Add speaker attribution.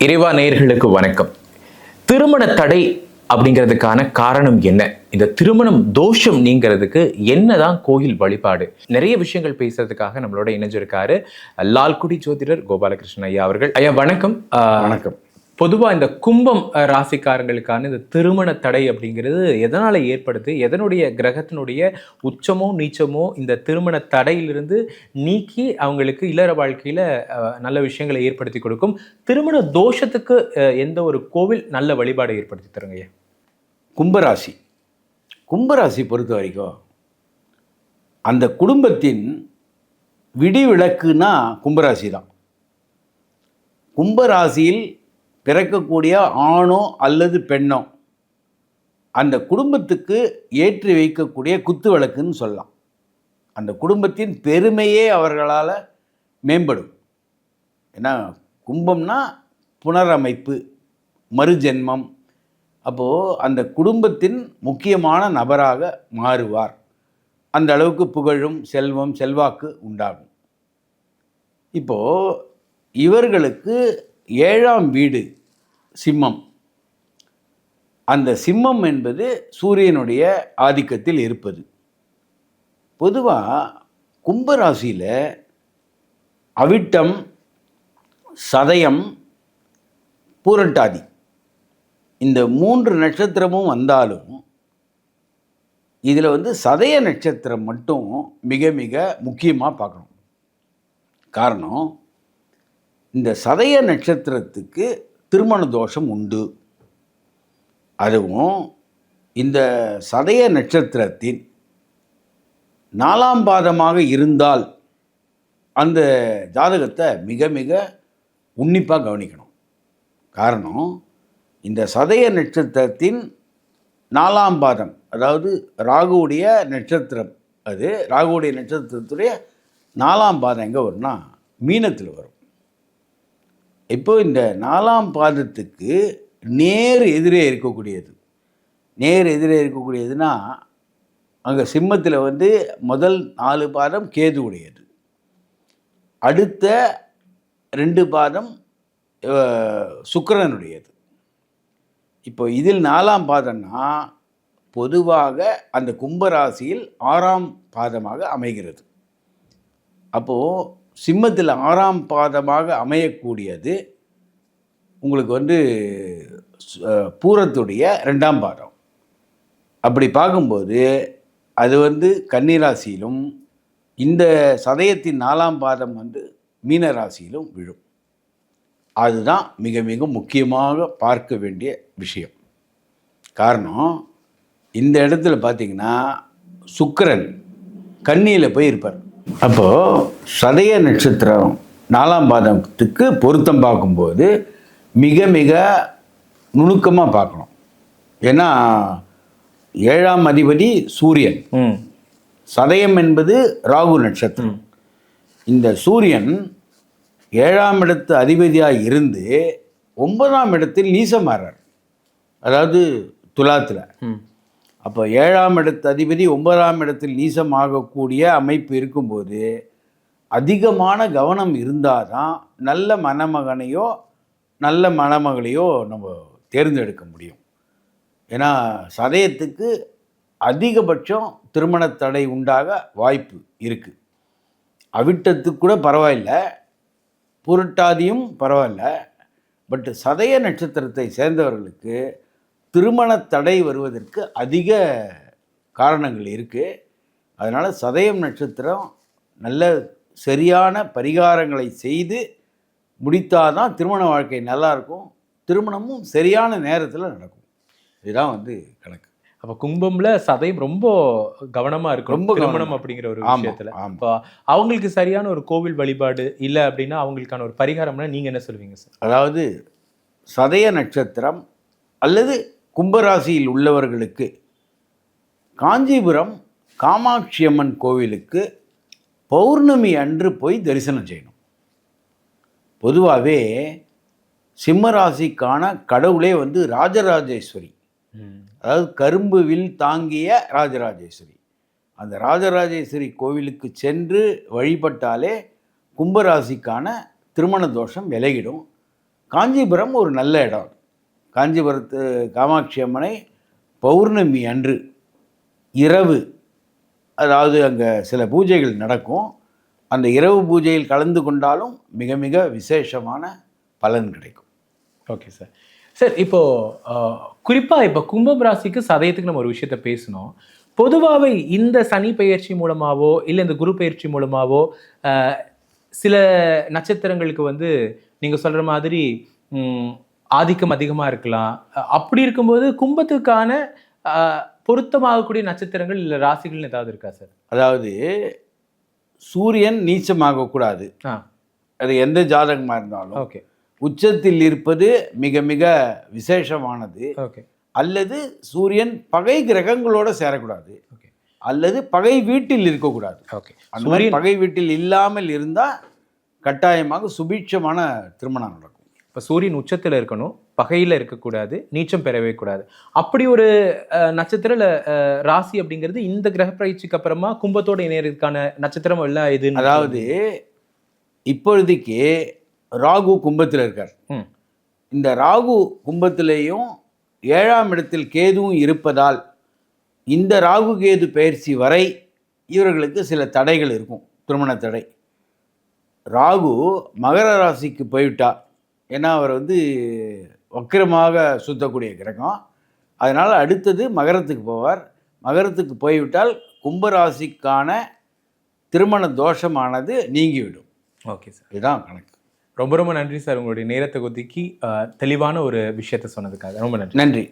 Speaker 1: இறைவா நேயர்களுக்கு வணக்கம். திருமண தடை அப்படிங்கிறதுக்கான காரணம் என்ன? இந்த திருமணம் தோஷம் நீங்கிறதுக்கு என்னதான் கோயில் வழிபாடு? நிறைய விஷயங்கள் பேசுறதுக்காக நம்மளோட இணைஞ்சிருக்காரு லால்குடி ஜோதிடர் கோபாலகிருஷ்ணன் ஐயா அவர்கள். ஐயா வணக்கம்.
Speaker 2: வணக்கம்.
Speaker 1: பொதுவா இந்த கும்பம் ராசிக்காரங்களுக்கான இந்த திருமண தடை அப்படிங்கிறது எதனால ஏற்படுது? எதனுடைய கிரகத்தினுடைய உச்சமோ நீச்சமோ இந்த திருமண தடையிலிருந்து நீக்கி அவங்களுக்கு இல்லற வாழ்க்கையில நல்ல விஷயங்களை ஏற்படுத்தி கொடுக்கும். திருமண தோஷத்துக்கு எந்த ஒரு கோவில் நல்ல வழிபாடு ஏற்படுத்தி தருங்க ஐயா?
Speaker 2: கும்பராசி கும்பராசி பொறுத்த வரைக்கும் அந்த குடும்பத்தின் விடிவிளக்குன்னா கும்பராசி தான். கும்பராசியில் பிறக்கக்கூடிய ஆணோ அல்லது பெண்ணோ அந்த குடும்பத்துக்கு ஏற்றி வைக்கக்கூடிய குத்து விளக்குன்னு சொல்லலாம். அந்த குடும்பத்தின் பெருமையே அவர்களால் மேம்படும். ஏன்னா கும்பம்னா புனரமைப்பு, மறுஜென்மம். அப்போது அந்த குடும்பத்தின் முக்கியமான நபராக மாறுவார். அந்த அளவுக்கு புகழும் செல்வம் செல்வாக்கு உண்டாகும். இப்போது இவர்களுக்கு 7ஆம் வீடு சிம்மம். அந்த சிம்மம் என்பது சூரியனுடைய ஆதிக்கத்தில் இருப்பது. பொதுவாக கும்பராசியில் அவிட்டம், சதயம், பூரட்டாதி இந்த 3 நட்சத்திரமும் வந்தாலும் இதில் சதய நட்சத்திரம் மட்டும் மிக மிக முக்கியமாக பார்க்கணும். காரணம், இந்த சதய நட்சத்திரத்துக்கு திருமண தோஷம் உண்டு. அதுவும் இந்த சதய நட்சத்திரத்தின் 4ஆம் பாதமாக இருந்தால் அந்த ஜாதகத்தை மிக மிக உன்னிப்பாக கவனிக்கணும். காரணம், இந்த சதய நட்சத்திரத்தின் 4ஆம் பாதம், அதாவது ராகுவுடைய நட்சத்திரம், அது ராகுவுடைய நட்சத்திரத்துடைய 4ஆம் பாதம் எங்கே வரும்னா மீனத்தில் வரும். இப்போ இந்த 4ஆம் பாதத்துக்கு நேர் எதிரே இருக்கக்கூடியது. நேர் எதிரே இருக்கக்கூடியதுன்னா அங்கே சிம்மத்தில் முதல் 4 பாதம் கேது உடையது, அடுத்த 2 பாதம் சுக்கிரனுடையது. இப்போ இதில் 4ஆம் பாதம்னா பொதுவாக அந்த கும்பராசியில் 6ஆம் பாதமாக அமைகிறது. அப்போது சிம்மத்தில் 6ஆம் பாதமாக அமையக்கூடியது உங்களுக்கு பூரத்துடைய 2ஆம் பாதம். அப்படி பார்க்கும்போது அது கன்னிராசியிலும் இந்த சதயத்தின் 4ஆம் பாதம் மீன ராசியிலும் விழும். அதுதான் மிக மிக முக்கியமாக பார்க்க வேண்டிய விஷயம். காரணம், இந்த இடத்துல பார்த்திங்கன்னா சுக்கிரன் கன்னியில் போய் இருப்பார். அப்போது சதய நட்சத்திரம் 4ஆம் பாதத்துக்கு பொருத்தம் பார்க்கும்போது மிக மிக நுணுக்கமாக பார்க்கணும். ஏன்னா 7ஆம் அதிபதி சூரியன், சதயம் என்பது ராகு நட்சத்திரம். இந்த சூரியன் 7ஆம் இடத்து அதிபதியாக இருந்து 9ஆம் இடத்தில் நீசமாறார், அதாவது துலாத்தில். அப்போ 7ஆம் இடத்து அதிபதி 9ஆம் இடத்தில் நீசமாகக்கூடிய அமைப்பு இருக்கும்போது அதிகமான கவனம் இருந்தால் தான் நல்ல மணமகனையோ நல்ல மணமகளையோ நம்ம தேர்ந்தெடுக்க முடியும். ஏன்னா சதயத்துக்கு அதிகபட்சம் திருமண தடை உண்டாக வாய்ப்பு இருக்குது. அவிட்டத்துக்கு கூட பரவாயில்லை, புரட்டாதியும் பரவாயில்ல, பட் சதய நட்சத்திரத்தை சேர்ந்தவர்களுக்கு திருமண தடை வருவதற்கு அதிக காரணங்கள் இருக்குது. அதனால் சதயம் நட்சத்திரம் நல்ல சரியான பரிகாரங்களை செய்து முடித்தாதான் திருமண வாழ்க்கை நல்லாயிருக்கும், திருமணமும் சரியான நேரத்தில் நடக்கும். இதுதான் கணக்கு.
Speaker 1: அப்போ கும்பம்ல சதயம் ரொம்ப கவனமாக இருக்கும், ரொம்ப திருமணம் அப்படிங்கிற ஒரு விஷயத்தில். இப்போ அவங்களுக்கு சரியான ஒரு கோவில் வழிபாடு இல்லை அப்படின்னா அவங்களுக்கான ஒரு பரிகாரம்னா நீங்கள் என்ன சொல்லுவீங்க சார்?
Speaker 2: அதாவது சதய நட்சத்திரம் அல்லது கும்பராசியில் உள்ளவர்களுக்கு காஞ்சிபுரம் காமாட்சி அம்மன் கோவிலுக்கு பௌர்ணமி அன்று போய் தரிசனம் செய்யணும். பொதுவாகவே சிம்மராசிக்கான கடவுளே ராஜராஜேஸ்வரி, அதாவது கரும்பு வில் தாங்கிய ராஜராஜேஸ்வரி. அந்த ராஜராஜேஸ்வரி கோவிலுக்கு சென்று வழிபட்டாலே கும்பராசிக்கான திருமண தோஷம் விலகிடும். காஞ்சிபுரம் ஒரு நல்ல இடம். காஞ்சிபுரத்து காமாட்சி அம்மனை பௌர்ணமி அன்று இரவு, அதாவது அங்கே சில பூஜைகள் நடக்கும். அந்த இரவு பூஜையில் கலந்து கொண்டாலும் மிக மிக விசேஷமான பலன் கிடைக்கும்.
Speaker 1: Okay sir. சார் குறிப்பாக இப்போ கும்பம் ராசிக்கு சதயத்துக்கு நம்ம ஒரு விஷயத்த பேசணும். பொதுவாகவே இந்த சனி பெயர்ச்சி மூலமாவோ இல்லை இந்த குரு பெயர்ச்சி மூலமாவோ சில நட்சத்திரங்களுக்கு வந்து நீங்கள் சொல்கிற மாதிரி ஆதிக்கம் அதிகமாக இருக்கலாம். அப்படி இருக்கும்போது கும்பத்துக்கான பொருத்தமாகக்கூடிய நட்சத்திரங்கள் இல்லை ராசிகள்னு ஏதாவது இருக்கா சார்?
Speaker 2: அதாவது சூரியன் நீச்சமாகக்கூடாது. அது எந்த ஜாதகமாக இருந்தாலும்.
Speaker 1: ஓகே.
Speaker 2: உச்சத்தில் இருப்பது மிக மிக விசேஷமானது.
Speaker 1: ஓகே.
Speaker 2: அல்லது சூரியன் பகை கிரகங்களோட சேரக்கூடாது.
Speaker 1: ஓகே.
Speaker 2: அல்லது பகை வீட்டில் இருக்கக்கூடாது.
Speaker 1: ஓகே.
Speaker 2: அந்த மாதிரி பகை வீட்டில் இல்லாமல் இருந்தால் கட்டாயமாக சுபீட்சமான திருமணம் நடக்கும்.
Speaker 1: இப்போ சூரியன் உச்சத்தில் இருக்கணும், பகையில் இருக்கக்கூடாது, நீச்சம் பெறவே கூடாது. அப்படி ஒரு நட்சத்திர ராசி அப்படிங்கிறது இந்த கிரக பயிற்சிக்கு அப்புறமா கும்பத்தோடு இணையறதுக்கான நட்சத்திரம் எல்லாம் இது.
Speaker 2: அதாவது இப்பொழுதைக்கு ராகு கும்பத்தில் இருக்கார். இந்த ராகு கும்பத்திலேயும் 7ஆம் இடத்தில் கேதுவும் இருப்பதால் இந்த ராகு கேது பயிற்சி வரை இவர்களுக்கு சில தடைகள் இருக்கும், திருமண தடை. ராகு மகர ராசிக்கு போய்விட்டா, ஏன்னா அவர் வந்து வக்கிரமாக சுத்தக்கூடிய கிரகம், அதனால் அடுத்தது மகரத்துக்கு போவார். மகரத்துக்கு போய்விட்டால் கும்பராசிக்கான திருமண தோஷமானது நீங்கிவிடும்.
Speaker 1: ஓகே சார்,
Speaker 2: இதுதான் கணக்கு.
Speaker 1: ரொம்ப ரொம்ப நன்றி சார், உங்களுடைய நேரத்தை ஒதுக்கி தெளிவான ஒரு விஷயத்தை சொன்னதுக்காக ரொம்ப நன்றி.
Speaker 2: நன்றி.